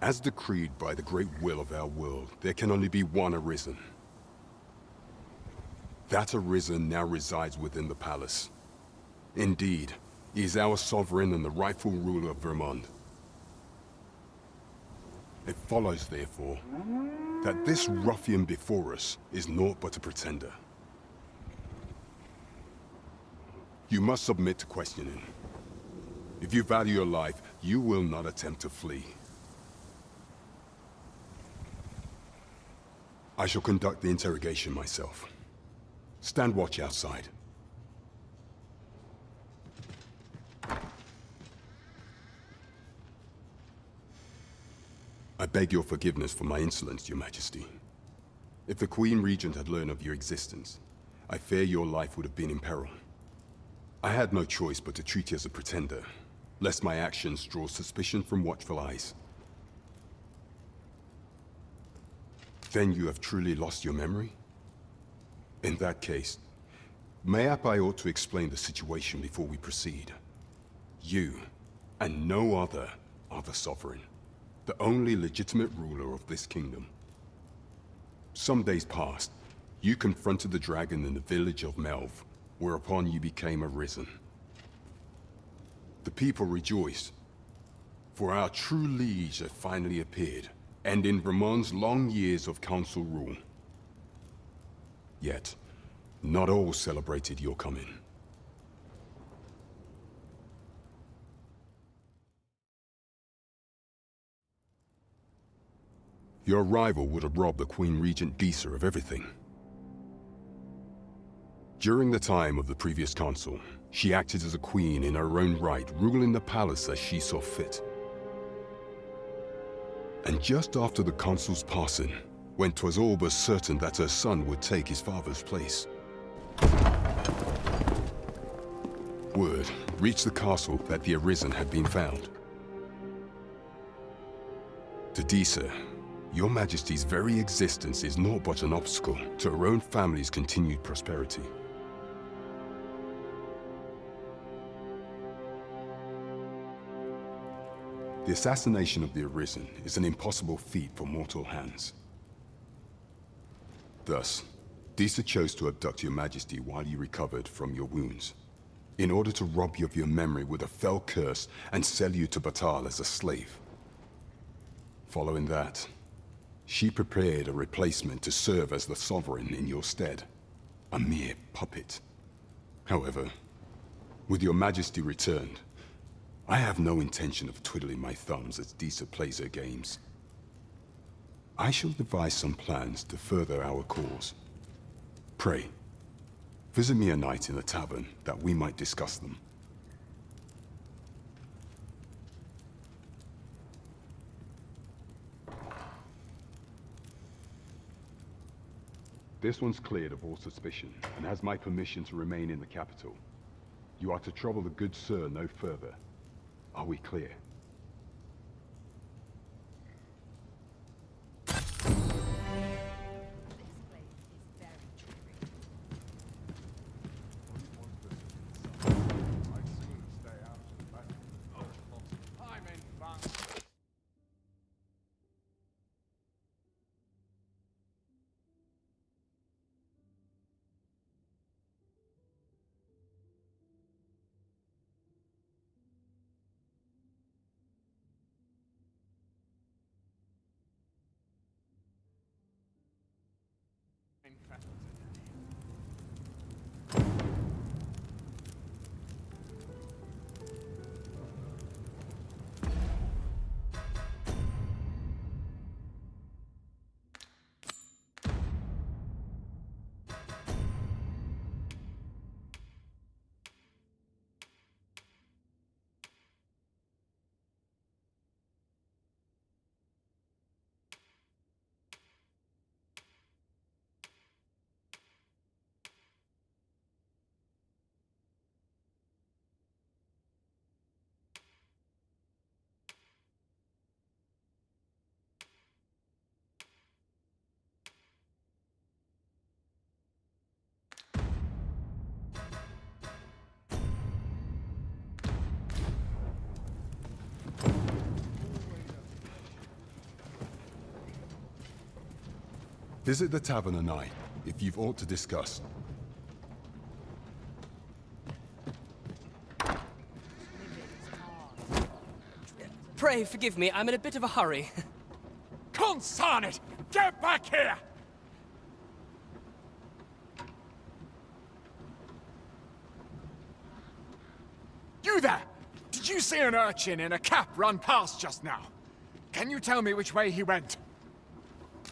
As decreed by the great will of our world, there can only be one Arisen. That Arisen now resides within the palace. Indeed, he is our sovereign and the rightful ruler of Vermont. It follows, therefore, that this ruffian before us is naught but a pretender. You must submit to questioning. If you value your life, you will not attempt to flee. I shall conduct the interrogation myself. Stand watch outside. I beg your forgiveness for my insolence, Your Majesty. If the Queen Regent had learned of your existence, I fear your life would have been in peril. I had no choice but to treat you as a pretender, lest my actions draw suspicion from watchful eyes. Then you have truly lost your memory? In that case, mayhap I ought to explain the situation before we proceed. You, and no other, are the Sovereign, the only legitimate ruler of this kingdom. Some days past, you confronted the dragon in the village of Melv, whereupon you became Arisen. The people rejoiced, for our true liege had finally appeared, ending Vermont's long years of council rule. Yet, not all celebrated your coming. Your arrival would have robbed the Queen Regent Disa of everything. During the time of the previous council, she acted as a queen in her own right, ruling the palace as she saw fit. And just after the council's passing, when 'twas all but certain that her son would take his father's place, word reached the castle that the Arisen had been found. To Disa, Your Majesty's very existence is naught but an obstacle to her own family's continued prosperity. The assassination of the Arisen is an impossible feat for mortal hands. Thus, Disa chose to abduct Your Majesty while you recovered from your wounds, in order to rob you of your memory with a fell curse and sell you to Batal as a slave. Following that, she prepared a replacement to serve as the Sovereign in your stead, a mere puppet. However, with Your Majesty returned, I have no intention of twiddling my thumbs as Disa plays her games. I shall devise some plans to further our cause. Pray, visit me a night in the tavern that we might discuss them. This one's cleared of all suspicion and has my permission to remain in the capital. You are to trouble the good sir no further. Are we clear? Visit the tavern tonight, if you've aught to discuss. Pray forgive me, I'm in a bit of a hurry. Consign it! Get back here! You there! Did you see an urchin in a cap run past just now? Can you tell me which way he went?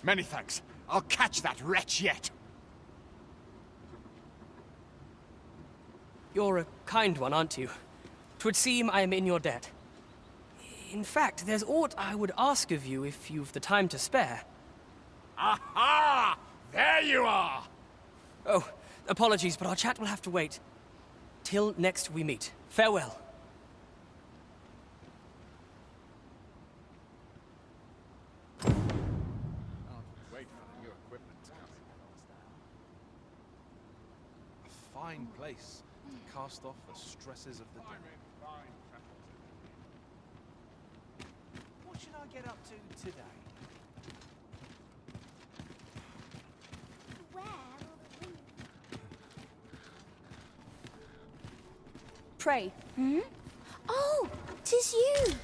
Many thanks. I'll catch that wretch yet. You're a kind one, aren't you? 'Twould seem I am in your debt. In fact, there's aught I would ask of you if you've the time to spare. Aha! There you are! Oh, apologies, but our chat will have to wait. Till next we meet. Farewell. A fine place to cast off the stresses of the day. What should I get up to today? Pray. Hmm? Oh, 'tis you!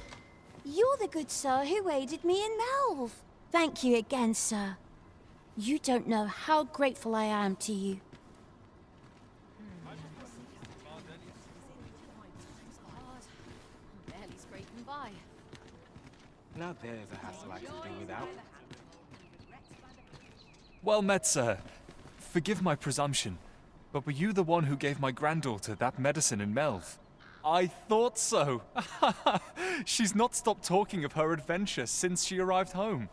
You're the good sir who aided me in Melve. Thank you again, sir. You don't know how grateful I am to you. Barely scraping by. Now there's a hassle I can do without. Well met, sir. Forgive my presumption, but were you the one who gave my granddaughter that medicine in Melve? I thought so. She's not stopped talking of her adventure since she arrived home.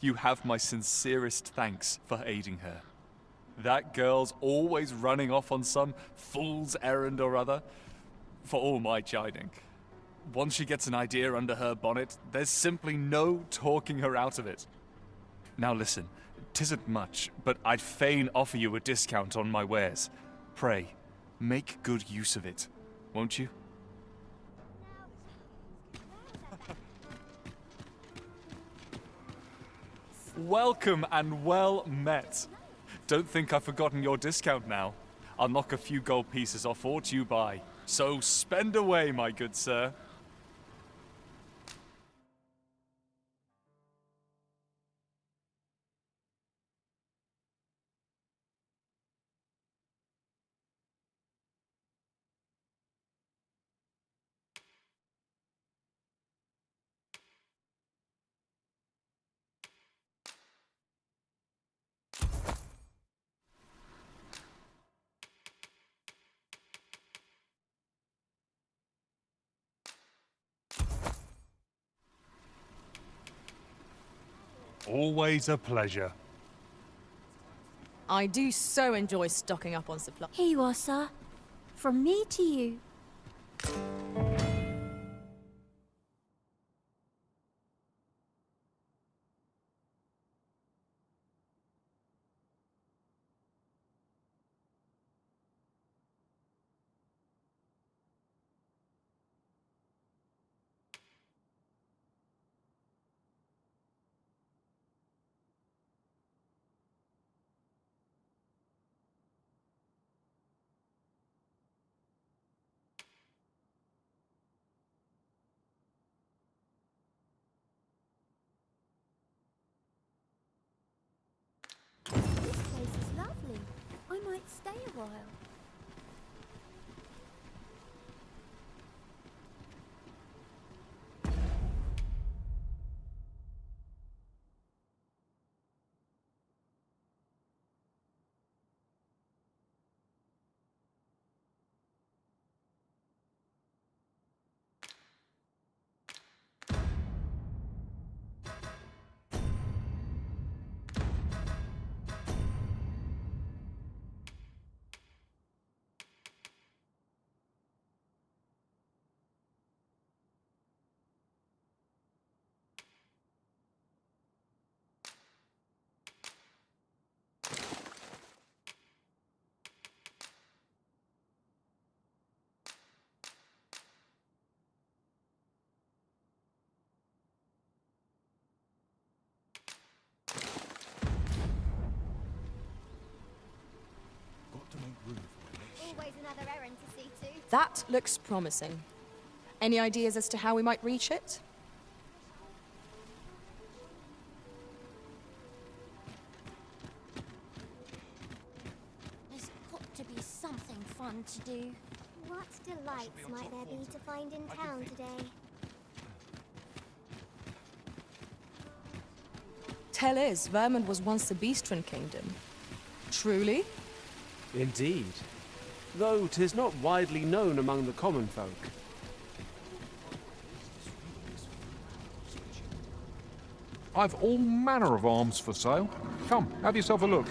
You have my sincerest thanks for aiding her. That girl's always running off on some fool's errand or other, for all my chiding. Once she gets an idea under her bonnet, there's simply no talking her out of it. Now listen, 'tisn't much, but I'd fain offer you a discount on my wares. Pray, make good use of it, won't you? Welcome and well met. Don't think I've forgotten your discount now. I'll knock a few gold pieces off aught you buy. So spend away, my good sir. Always a pleasure. I do so enjoy stocking up on supplies. Here you are, sir. From me to you. This place is lovely. I might stay a while. Always another errand to see to. That looks promising. Any ideas as to how we might reach it? There's got to be something fun to do. What delights might there be to find in town today? Tell is, Vermund was once the Beastren Kingdom. Truly? Indeed. Though 'tis not widely known among the common folk. I've all manner of arms for sale. Come, have yourself a look.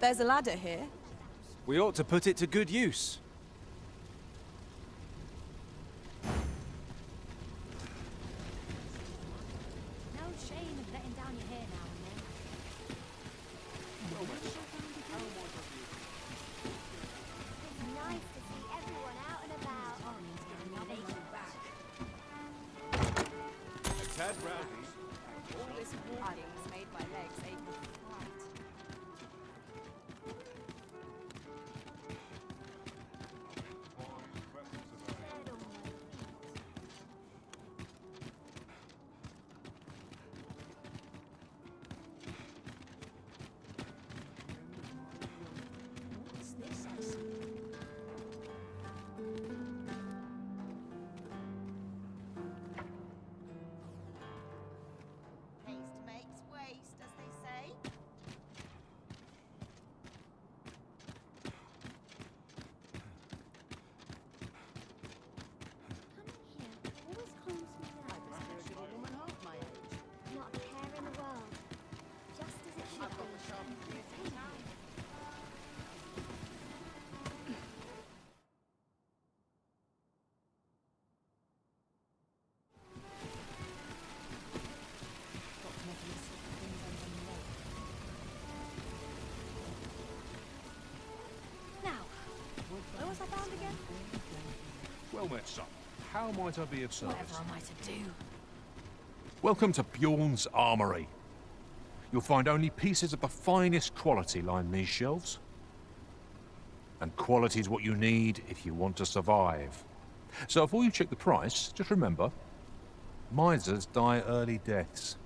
There's a ladder here. We ought to put it to good use. No shame in letting down your hair now and then. It's nice to see everyone out and about. A tad rowdy. All this walking has made my legs ache with fright. Haste makes waste, as they say. Coming here always calms me down. A woman half my age. Not a care in the world. Just as it should be. Now, where was I bound again? Well met, son. How might I be of service? Whatever am I to do? Welcome to Bjorn's Armory. You'll find only pieces of the finest quality line these shelves. And quality's what you need if you want to survive. So before you check the price, just remember, misers die early deaths.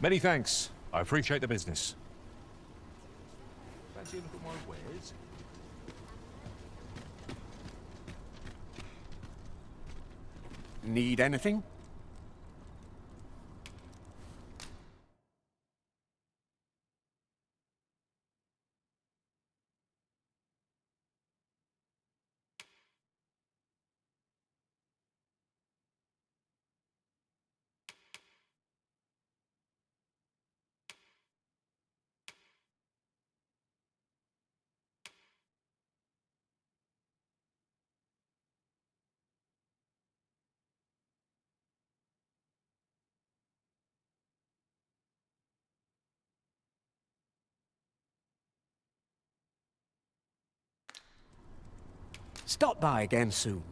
Many thanks. I appreciate the business. Fancy a look at my wares? Need anything? Stop by again soon.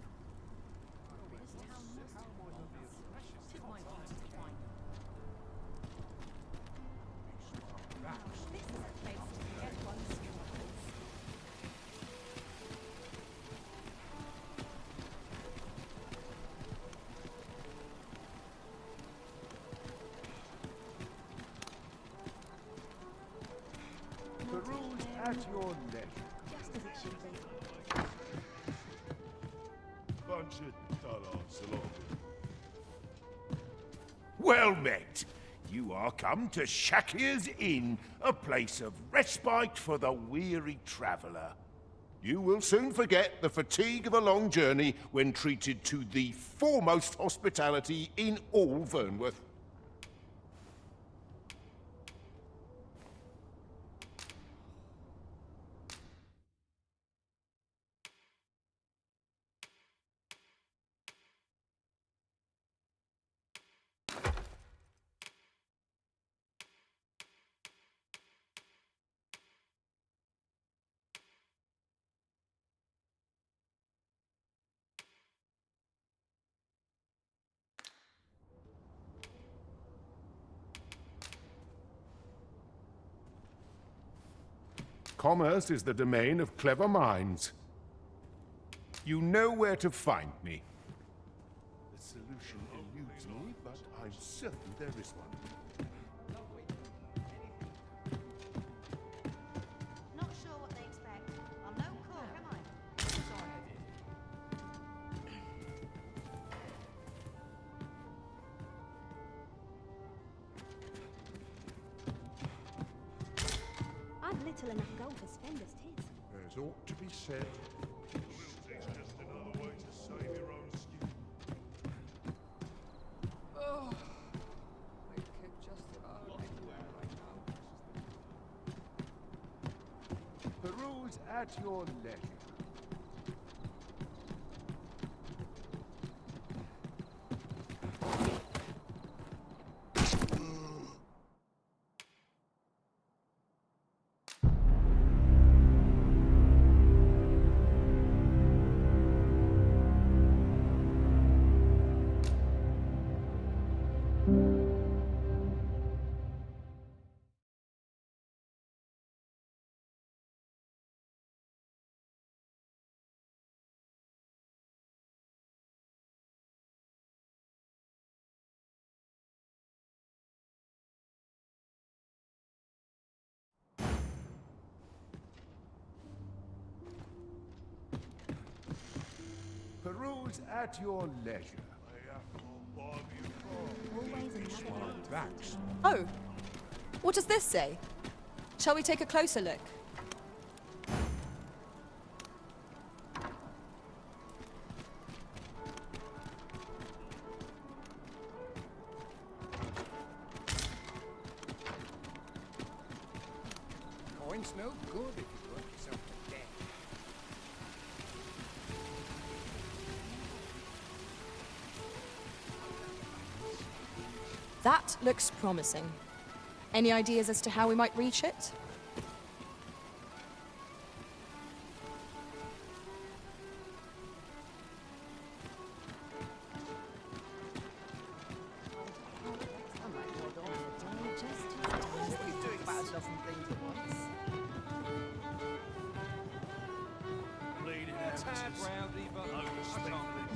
The rules at your leisure. Just as it should be. Bunch of dullards, a lot of them. Well met. You are come to Shakir's Inn, a place of respite for the weary traveller. You will soon forget the fatigue of a long journey when treated to the foremost hospitality in all Vernworth. Commerce is the domain of clever minds. You know where to find me. The solution eludes me, but I'm certain there is one. Not sure what they expect. I'm no cook, am I? Sorry. I've little enough gold to spend as tis. There's ought to be said. It's just another way to save your own skin. Oh, I could just about anywhere right now. Peruse at your leisure. Peruse at your leisure. Always another day. That's Oh, what does this say? Shall we take a closer look? Coin's no good if you work yourself to death. That looks promising. Any ideas as to how we might reach it?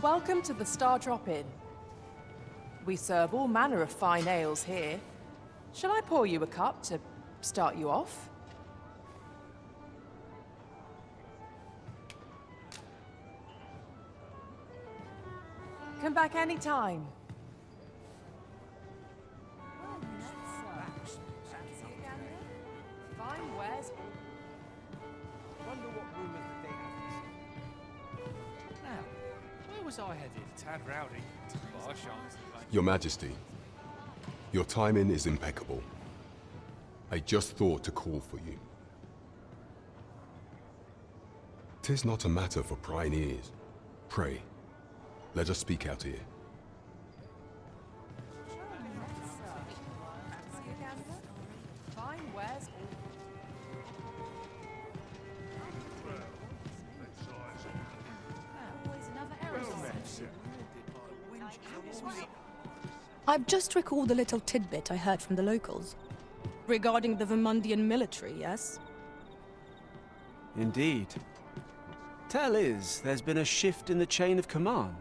Welcome to the Star Drop Inn. We serve all manner of fine ales here. Shall I pour you a cup to start you off? Come back anytime. Fine wares. Wonder what rumours that they have. Now, where was I headed? Tad rowdy. Bar sharks. Your Majesty, your timing is impeccable. I just thought to call for you. 'Tis not a matter for prying ears. Pray, let us speak out here. Fine wares. I've just recalled a little tidbit I heard from the locals. Regarding the Vermundian military, yes? Indeed. Tell is, there's been a shift in the chain of command.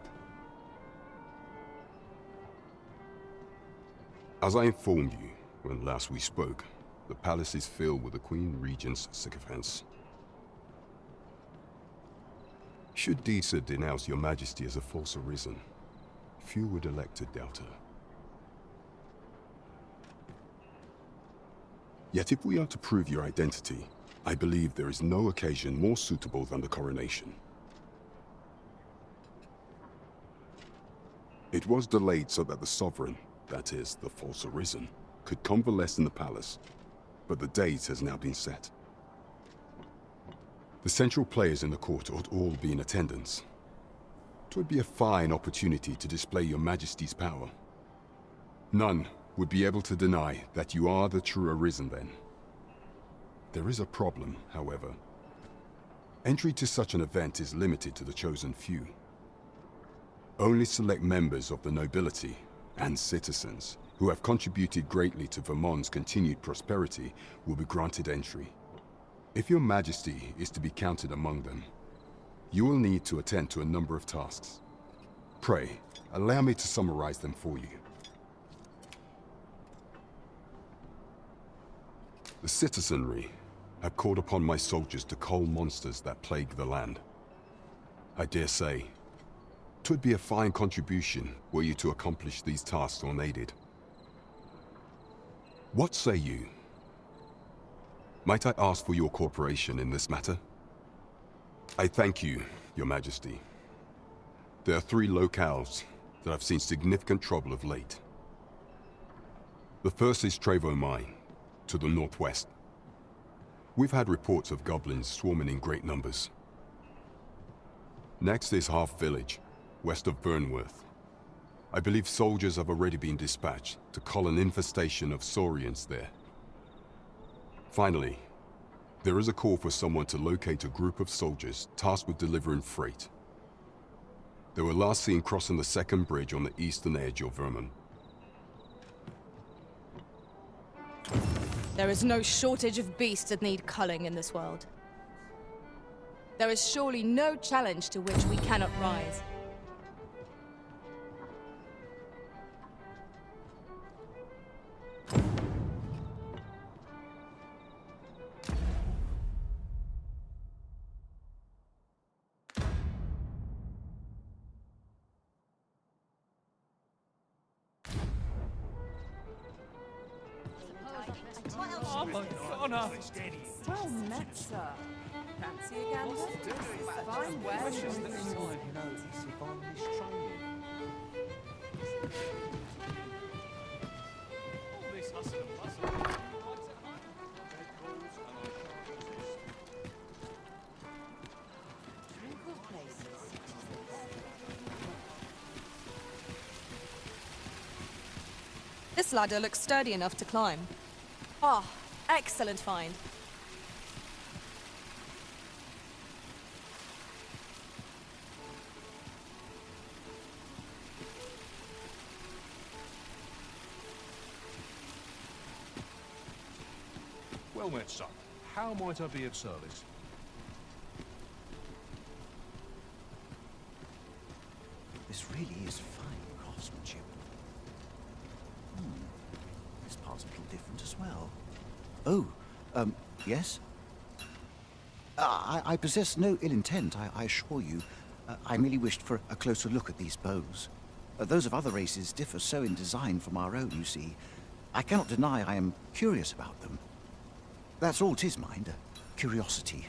As I informed you when last we spoke, the palace is filled with the Queen Regent's sycophants. Should Disa denounce your Majesty as a false arisen, few would elect to doubt her. Yet if we are to prove your identity, I believe there is no occasion more suitable than the coronation. It was delayed so that the sovereign, that is, the false arisen, could convalesce in the palace, but the date has now been set. The central players in the court ought all be in attendance. 'Twould be a fine opportunity to display your Majesty's power. None would be able to deny that you are the true arisen then. There is a problem, however. Entry to such an event is limited to the chosen few. Only select members of the nobility and citizens who have contributed greatly to Vermont's continued prosperity will be granted entry. If your Majesty is to be counted among them, you will need to attend to a number of tasks. Pray, allow me to summarize them for you. The citizenry have called upon my soldiers to cull monsters that plague the land. I dare say, 'twould be a fine contribution were you to accomplish these tasks unaided. What say you? Might I ask for your cooperation in this matter? I thank you, Your Majesty. There are 3 locales that have seen significant trouble of late. The first is Trevo Mine, to the northwest. We've had reports of goblins swarming in great numbers. Next is Half Village, west of Burnworth. I believe soldiers have already been dispatched to cull an infestation of saurians there. Finally, there is a call for someone to locate a group of soldiers tasked with delivering freight. They were last seen crossing the second bridge on the eastern edge of Vermont. There is no shortage of beasts that need culling in this world. There is surely no challenge to which we cannot rise. Well met, sir. Fancy a gander? Fine wares. This ladder looks sturdy enough to climb. Ah, excellent find. Well met, son. How might I be of service? This really is fine craftsmanship. this part's a little different as well. Oh, yes? I possess no ill intent, I assure you. I merely wished for a closer look at these bows. Those of other races differ so in design from our own, you see. I cannot deny I am curious about them. That's all 'tis, mind, curiosity.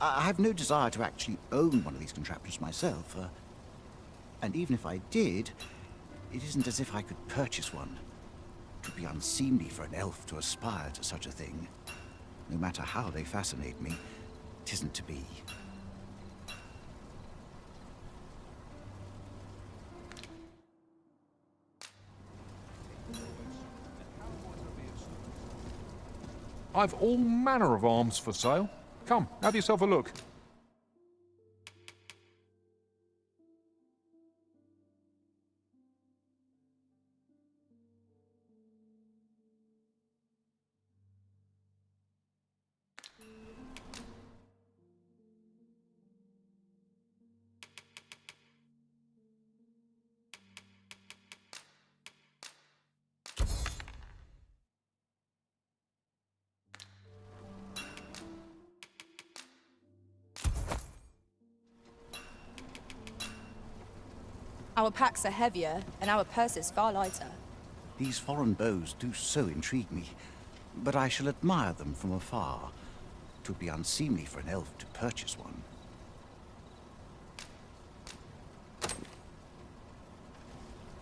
I have no desire to actually own one of these contraptions myself. And even if I did, it isn't as if I could purchase one. It would be unseemly for an elf to aspire to such a thing. No matter how they fascinate me, it isn't to be. I've all manner of arms for sale. Come, have yourself a look. Our packs are heavier, and our purses far lighter. These foreign bows do so intrigue me, but I shall admire them from afar. It would be unseemly for an elf to purchase one.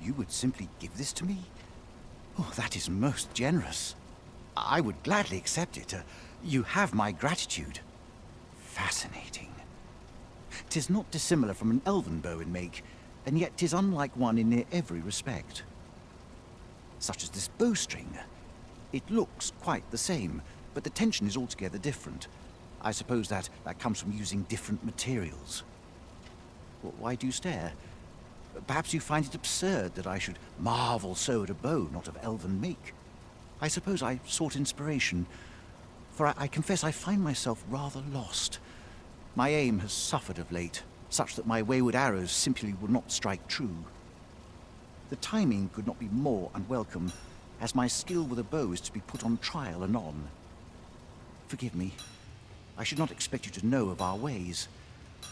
You would simply give this to me? Oh, that is most generous. I would gladly accept it. You have my gratitude. Fascinating. 'Tis not dissimilar from an elven bow in make, and yet 'tis unlike one in near every respect. Such as this bowstring. It looks quite the same, but the tension is altogether different. I suppose that comes from using different materials. Why do you stare? Perhaps you find it absurd that I should marvel so at a bow not of elven make. I suppose I sought inspiration, for I confess I find myself rather lost. My aim has suffered of late, such that my wayward arrows simply would not strike true. The timing could not be more unwelcome, as my skill with a bow is to be put on trial anon. Forgive me. I should not expect you to know of our ways.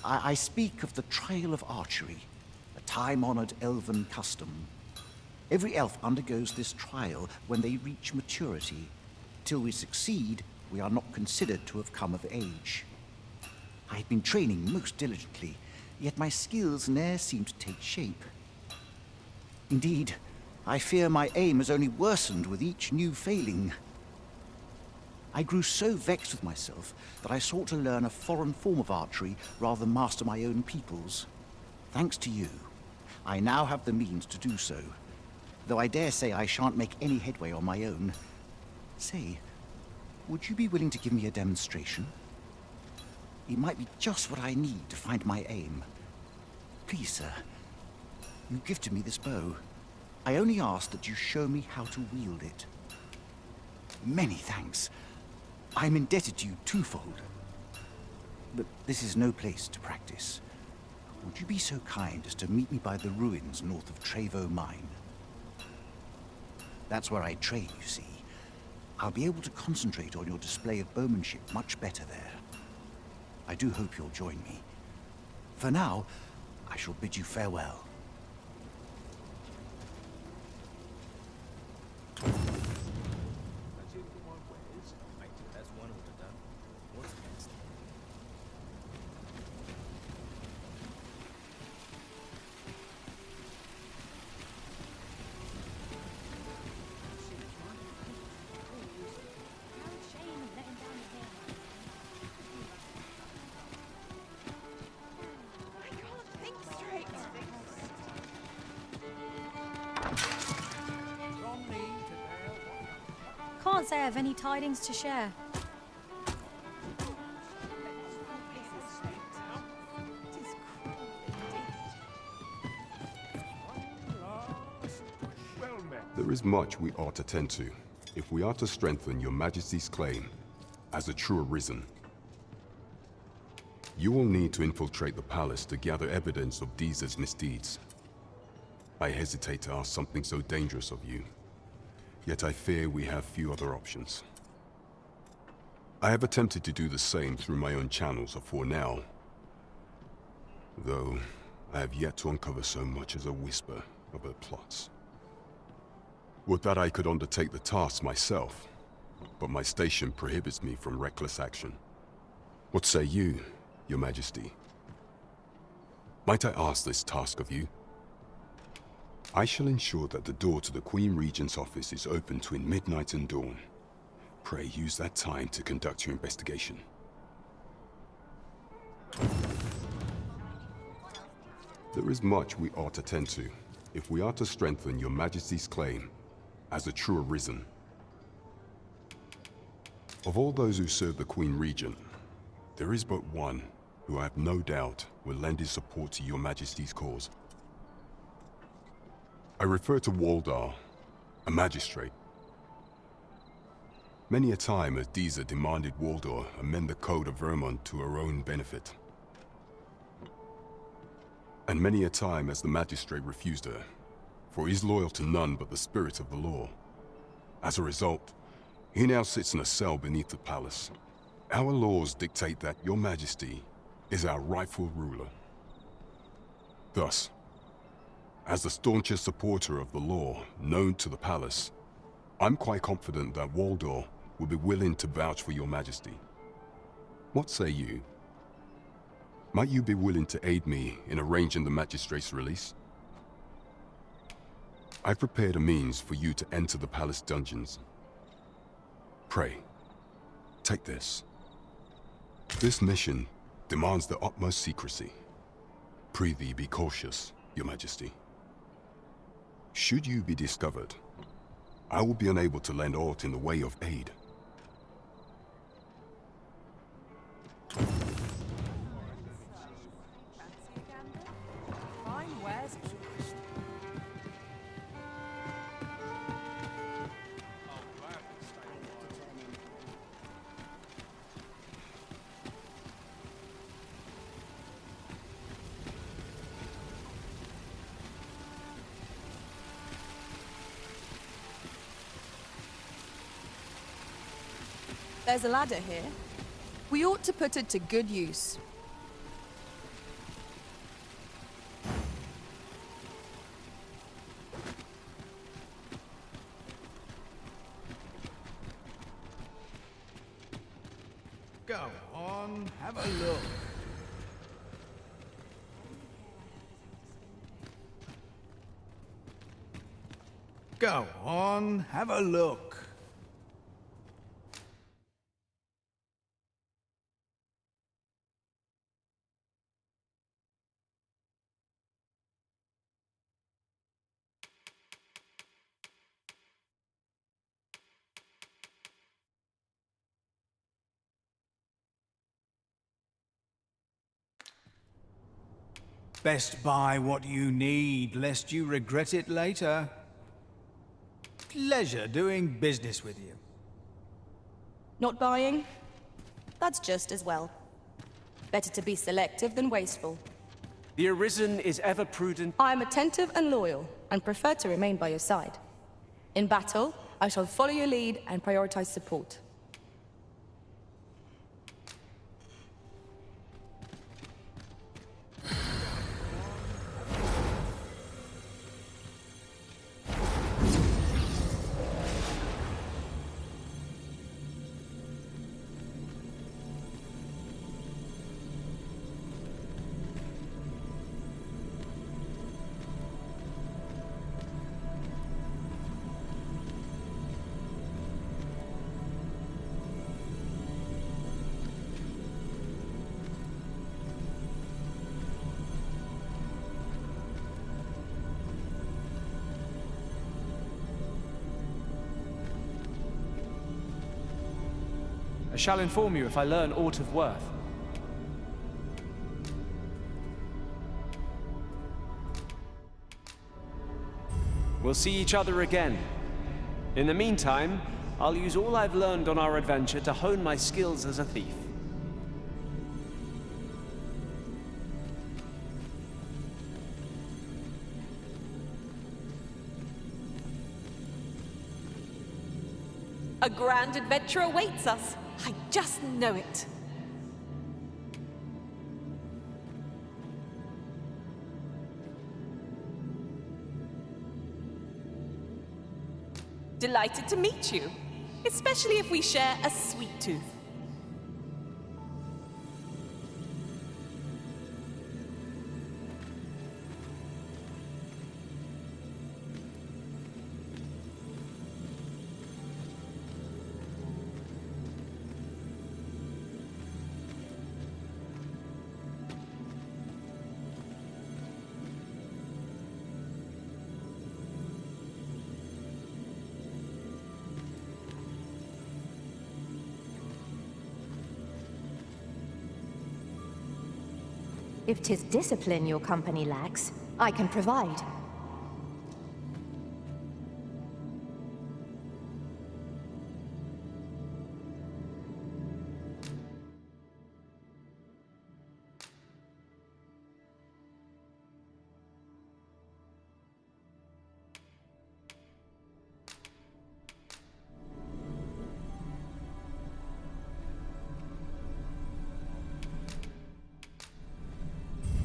I speak of the trial of archery, a time-honored elven custom. Every elf undergoes this trial when they reach maturity. Till we succeed, we are not considered to have come of age. I have been training most diligently, yet my skills ne'er seem to take shape. Indeed, I fear my aim has only worsened with each new failing. I grew so vexed with myself that I sought to learn a foreign form of archery rather than master my own people's. Thanks to you, I now have the means to do so, though I dare say I shan't make any headway on my own. Say, would you be willing to give me a demonstration? It might be just what I need to find my aim. Please, sir, you gifted me this bow. I only ask that you show me how to wield it. Many thanks. I'm indebted to you twofold. But this is no place to practice. Would you be so kind as to meet me by the ruins north of Trevo Mine? That's where I train, you see. I'll be able to concentrate on your display of bowmanship much better there. I do hope you'll join me. For now, I shall bid you farewell. Can't say I have any tidings to share. There is much we ought to tend to, if we are to strengthen your Majesty's claim as a true Arisen. You will need to infiltrate the palace to gather evidence of Deez's misdeeds. I hesitate to ask something so dangerous of you. Yet I fear we have few other options. I have attempted to do the same through my own channels afore now, though I have yet to uncover so much as a whisper of her plots. Would that I could undertake the task myself, but my station prohibits me from reckless action. What say you, Your Majesty? Might I ask this task of you? I shall ensure that the door to the Queen Regent's office is open between midnight and dawn. Pray use that time to conduct your investigation. There is much we ought to tend to, if we are to strengthen Your Majesty's claim as a true Arisen. Of all those who serve the Queen Regent, there is but one who I have no doubt will lend his support to Your Majesty's cause. I refer to Waldar, a magistrate. Many a time has Disa demanded Waldar amend the Code of Vermont to her own benefit. And many a time has the magistrate refused her, for he is loyal to none but the spirit of the law. As a result, he now sits in a cell beneath the palace. Our laws dictate that Your Majesty is our rightful ruler. Thus, as the staunchest supporter of the law known to the palace, I'm quite confident that Waldor will be willing to vouch for Your Majesty. What say you? Might you be willing to aid me in arranging the magistrate's release? I've prepared a means for you to enter the palace dungeons. Pray, take this. This mission demands the utmost secrecy. Prithee be cautious, Your Majesty. Should you be discovered, I will be unable to lend aught in the way of aid. Fine wares of choice. There's a ladder here. We ought to put it to good use. Go on, have a look. Go on, have a look. Best buy what you need, lest you regret it later. Pleasure doing business with you. Not buying? That's just as well. Better to be selective than wasteful. The Arisen is ever prudent. I am attentive and loyal, and prefer to remain by your side. In battle, I shall follow your lead and prioritize support. I shall inform you if I learn aught of worth. We'll see each other again. In the meantime, I'll use all I've learned on our adventure to hone my skills as a thief. A grand adventure awaits us. I just know it. Delighted to meet you, especially if we share a sweet tooth. If 'tis discipline your company lacks, I can provide.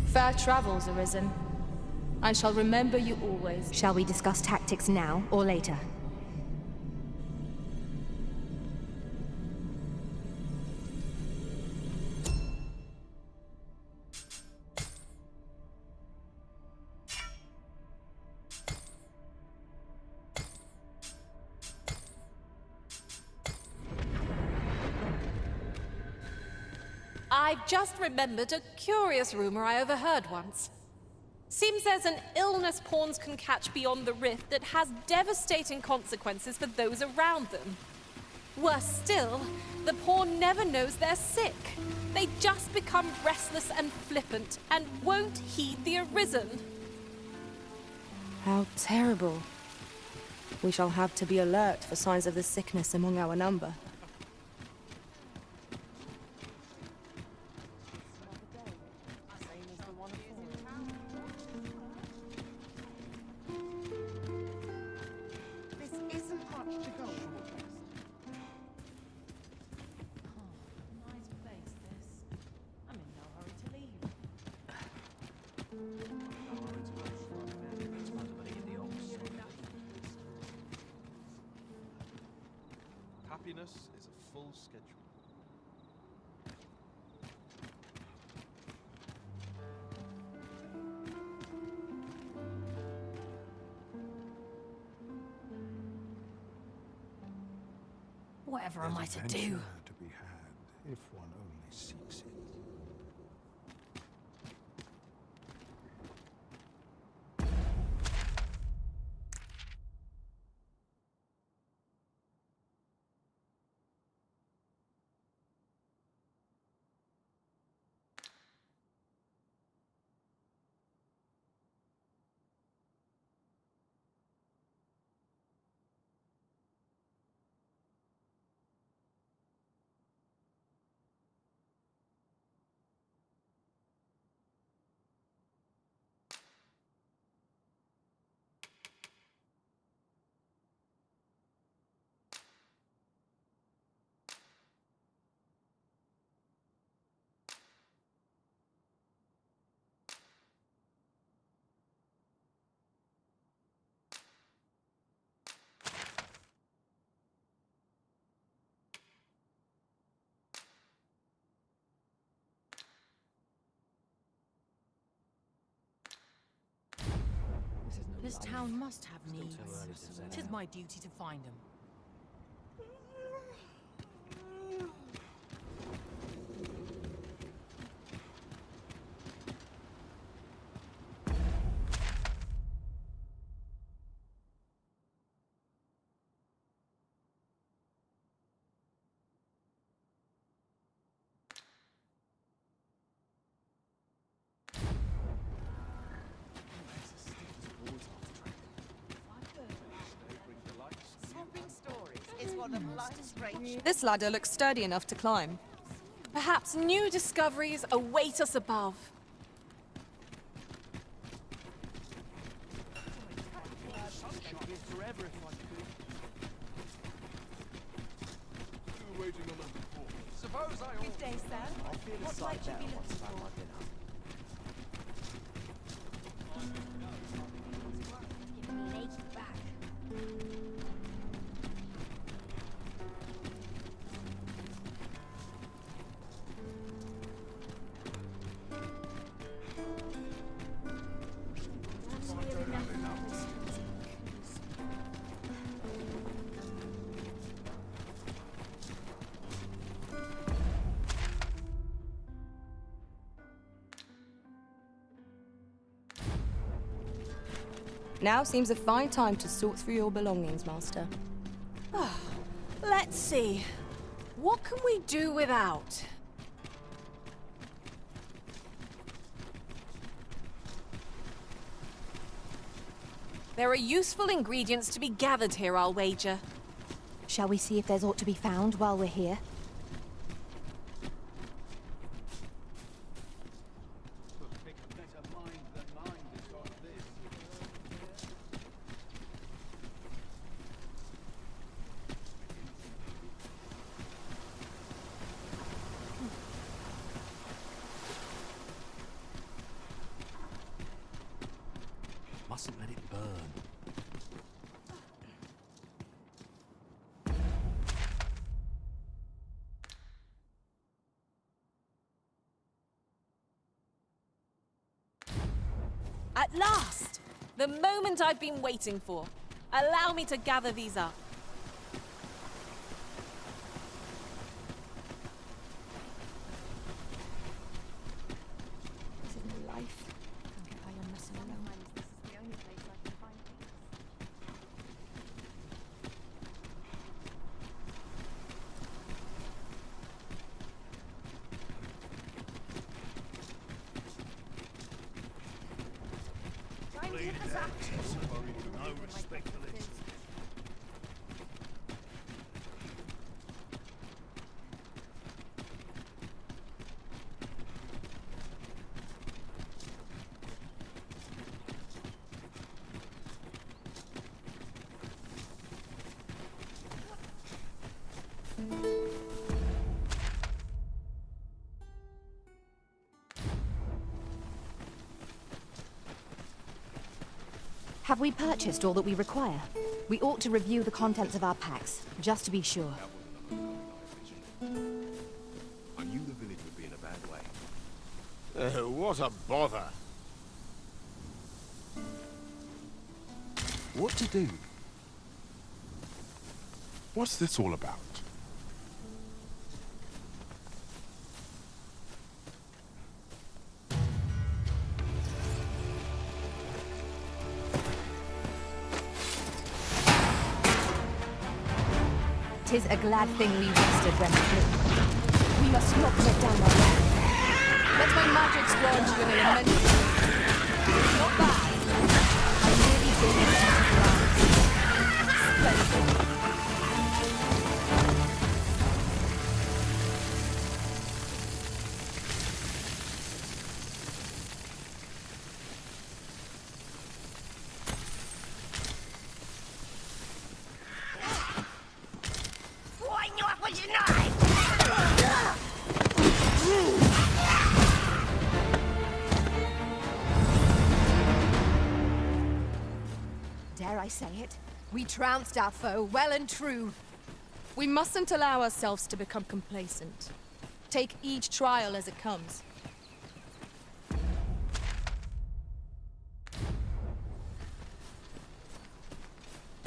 Fair travels, Arisen. I shall remember you always. Shall we discuss tactics now or later? I've just remembered a curious rumor I overheard once. Seems there's an illness pawns can catch beyond the rift that has devastating consequences for those around them. Worse still, the pawn never knows they're sick. They just become restless and flippant and won't heed the Arisen. How terrible. We shall have to be alert for signs of the sickness among our number. Happiness is a full schedule. Whatever am I to do? To be had, if one only seeks it. This town must have needs. 'Tis my duty to find them. This ladder looks sturdy enough to climb. Perhaps new discoveries await us above. suppose I Good day, sir. What might you be looking for? Giving me an achy back. Now seems a fine time to sort through your belongings, Master. Let's see. What can we do without? There are useful ingredients to be gathered here, I'll wager. Shall we see if there's aught to be found while we're here? Mustn't let it burn. At last! The moment I've been waiting for. Allow me to gather these up. This isn't life. Can't get by on messing around. This is the only place I can find things. Time to hit the sack. No respect for this. Have we purchased all that we require? We ought to review the contents of our packs, just to be sure. I knew the village would be in a bad way. What a bother. What to do? What's this all about? Tis a glad thing we rested when we flew. We must not let down our guard. Let my magic splodge you in an immense... Not bad. I nearly did it. Splendid. Why not with your knife? Dare I say it? We trounced our foe well and true. We mustn't allow ourselves to become complacent. Take each trial as it comes.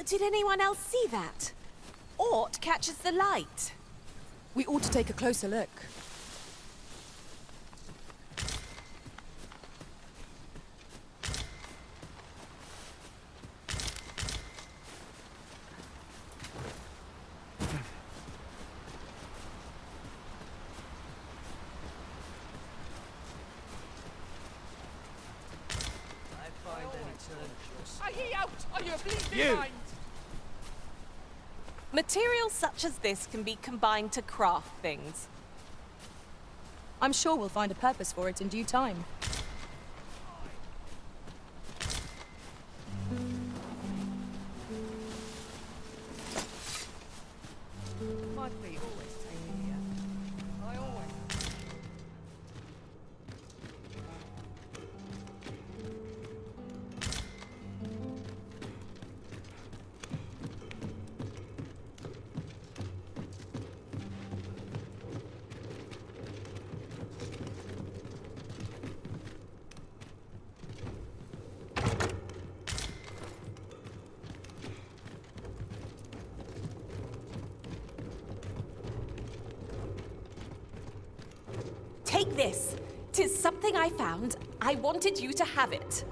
Did anyone else see that? Aught catches the light. We ought to take a closer look. Are ye out? Are you bleeding You! mind? Materials such as this can be combined to craft things. I'm sure we'll find a purpose for it in due time. My feet always take me here. Take this. 'Tis something I found. I wanted you to have it.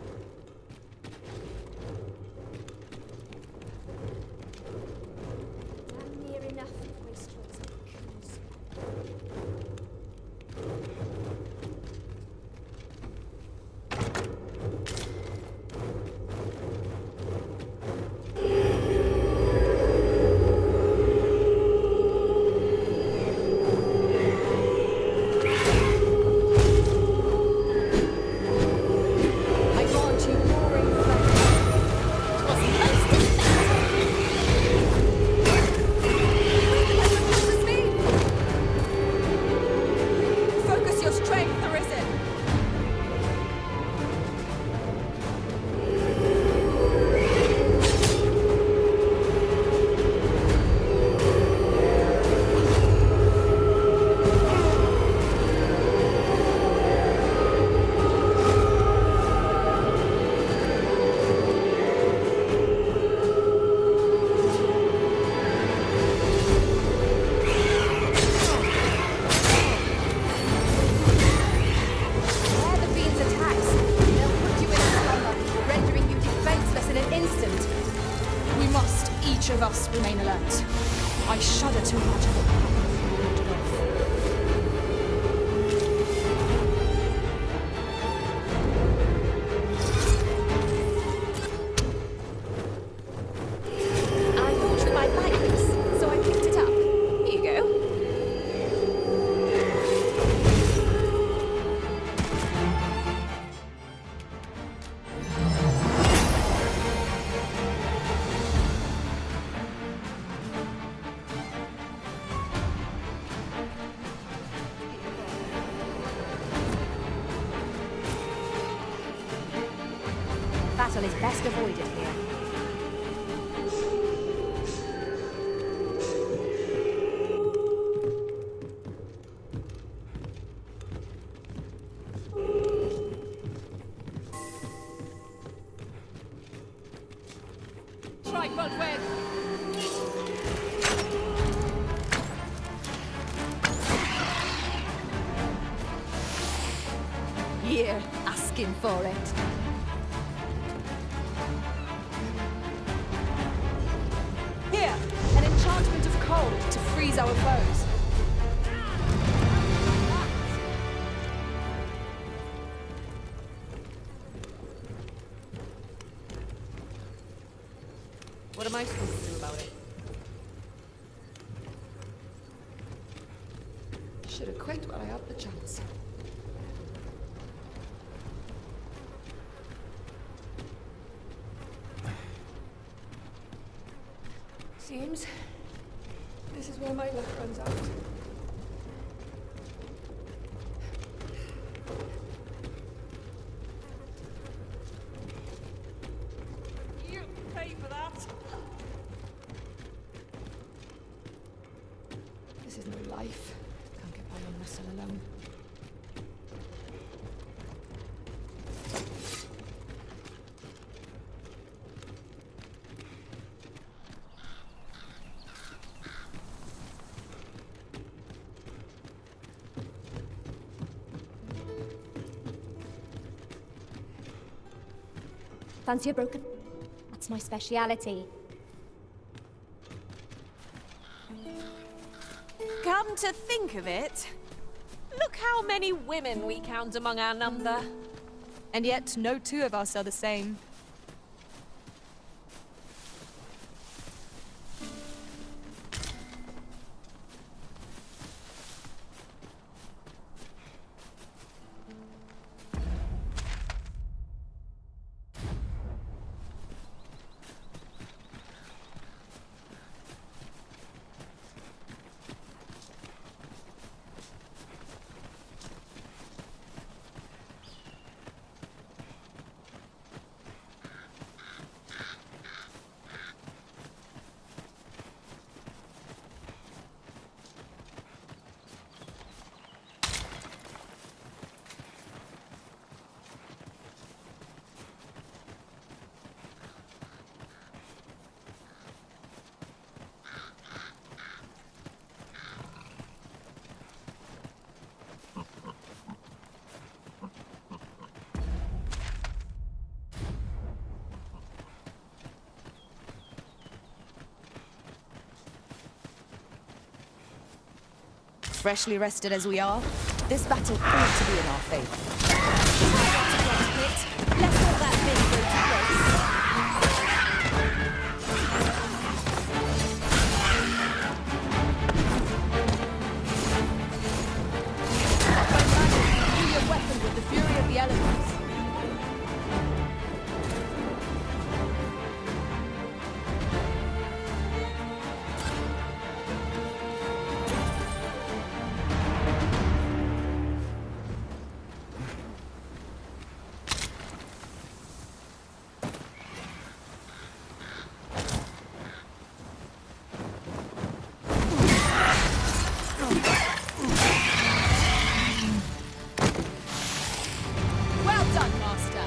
I'm near enough wastrels and coos. I grant you roaring flames. 'Twas most effective. Focus your strength, Arisen. Where the fiend's attacks, they'll put you in a slumber, rendering you defenseless in an instant. We must, each of us, remain alert. I shudder to imagine what will happen if we warded off. I thought you might like this, so I picked it up. Here you go. Battle is best avoided here. Tripod web. Here, asking for it. Here, an enchantment of cold to freeze our foes. What am I supposed to do about it? Should have quit while I had the chance. Seems this is where my luck runs out. You pay for that. This is no life. Can't get by on muscle alone. Fancy a broken? That's my speciality. Come to think of it, look how many women we count among our number. And yet, no two of us are the same. Freshly rested as we are, this battle ought to be in our favor. Let's all that big go to waste. Do your weapon with the fury of the elements. Well done, Master.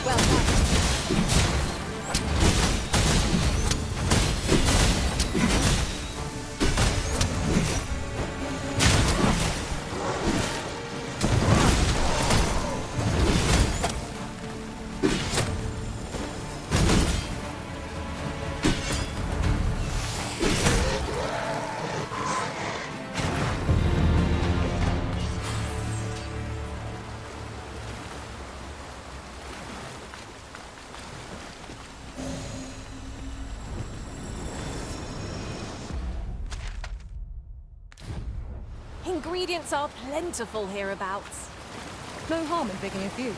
Well done. Ingredients are plentiful hereabouts. No harm in picking a few.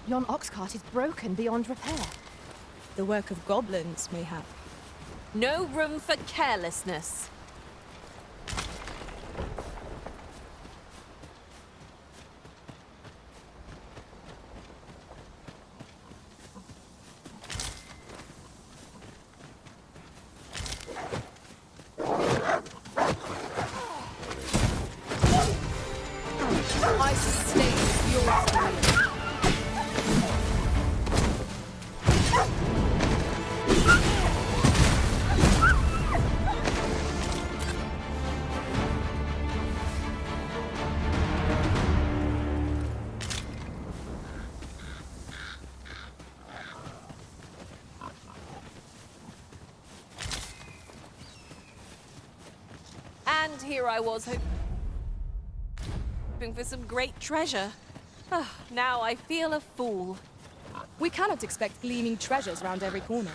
Yon ox cart is broken beyond repair. The work of goblins, mayhap. No room for carelessness. I sustain your spirit. And here I was hoping for some great treasure. Ah, now I feel a fool. We cannot expect gleaming treasures round every corner.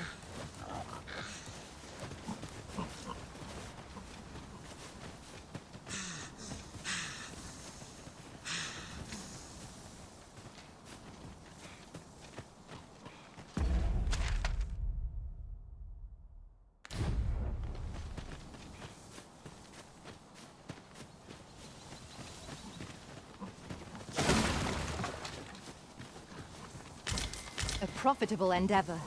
A profitable endeavor.